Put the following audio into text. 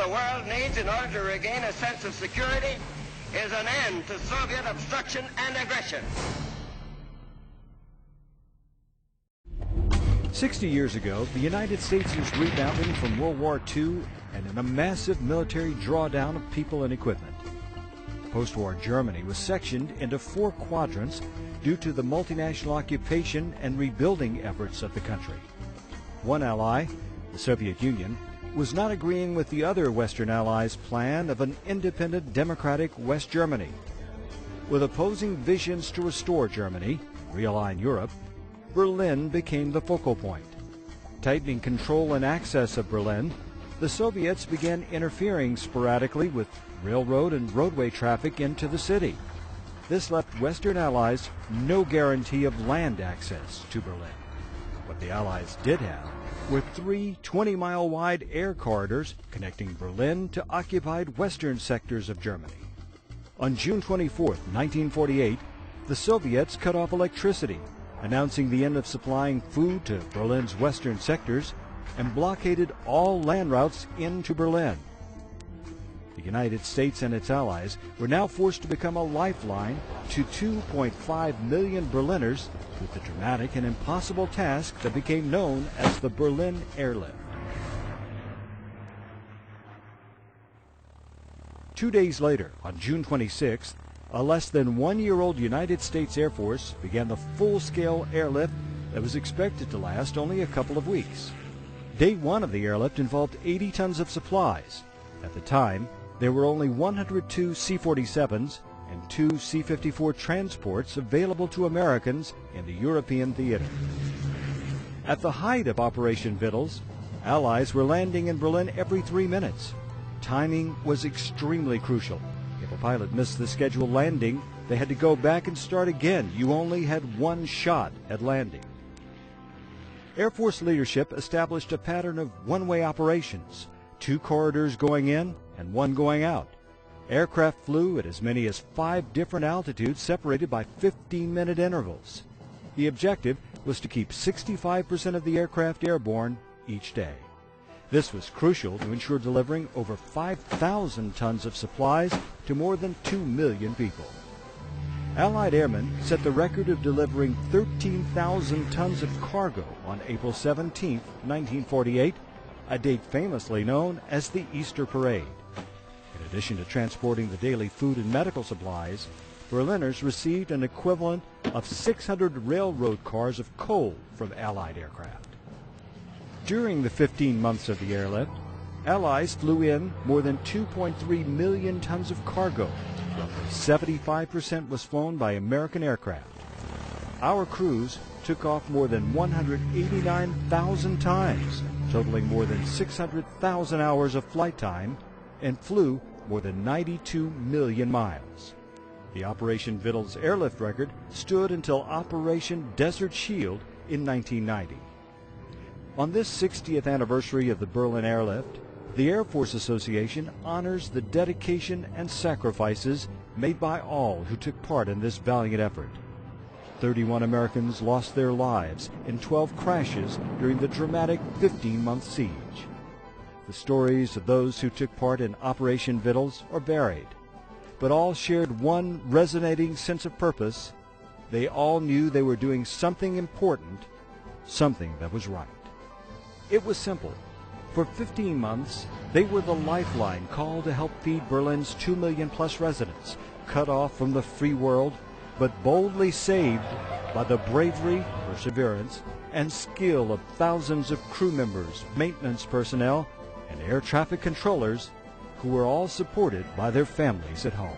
the world needs in order to regain a sense of security is an end to Soviet obstruction and aggression. 60 years ago, the United States was rebounding from World War II and in a massive military drawdown of people and equipment. Post-war Germany was sectioned into 4 quadrants due to the multinational occupation and rebuilding efforts of the country. One ally, the Soviet Union, was not agreeing with the other Western allies' plan of an independent democratic West Germany. With opposing visions to restore Germany, realign Europe, Berlin became the focal point. Tightening control and access of Berlin, the Soviets began interfering sporadically with railroad and roadway traffic into the city. This left Western allies no guarantee of land access to Berlin. What the Allies did have were 3 20-mile-wide air corridors connecting Berlin to occupied western sectors of Germany. On June 24, 1948, the Soviets cut off electricity, announcing the end of supplying food to Berlin's western sectors, and blockaded all land routes into Berlin. The United States and its allies were now forced to become a lifeline to 2.5 million Berliners with the dramatic and impossible task that became known as the Berlin Airlift. 2 days later, on June 26th, a less than 1-year-old United States Air Force began the full-scale airlift that was expected to last only a couple of weeks. Day 1 of the airlift involved 80 tons of supplies. At the time, there were only 102 C-47s and 2 C-54 transports available to Americans in the European theater. At the height of Operation Vittles, Allies were landing in Berlin every 3 minutes. Timing was extremely crucial. If a pilot missed the scheduled landing, they had to go back and start again. You only had 1 shot at landing. Air Force leadership established a pattern of one-way operations, 2 corridors going in and 1 going out. Aircraft flew at as many as 5 different altitudes separated by 15-minute intervals. The objective was to keep 65% of the aircraft airborne each day. This was crucial to ensure delivering over 5,000 tons of supplies to more than 2 million people. Allied airmen set the record of delivering 13,000 tons of cargo on April 17, 1948, a date famously known as the Easter Parade. In addition to transporting the daily food and medical supplies, Berliners received an equivalent of 600 railroad cars of coal from Allied aircraft. During the 15 months of the airlift, Allies flew in more than 2.3 million tons of cargo. Roughly 75% was flown by American aircraft. Our crews took off more than 189,000 times, totaling more than 600,000 hours of flight time, and flew more than 92 million miles. The Operation Vittles airlift record stood until Operation Desert Shield in 1990. On this 60th anniversary of the Berlin Airlift, the Air Force Association honors the dedication and sacrifices made by all who took part in this valiant effort. 31 Americans lost their lives in 12 crashes during the dramatic 15-month siege. The stories of those who took part in Operation Vittles are varied, but all shared one resonating sense of purpose. They all knew they were doing something important, something that was right. It was simple. For 15 months, they were the lifeline called to help feed Berlin's 2 million-plus residents, cut off from the free world, but boldly saved by the bravery, perseverance, and skill of thousands of crew members, maintenance personnel, and air traffic controllers who were all supported by their families at home.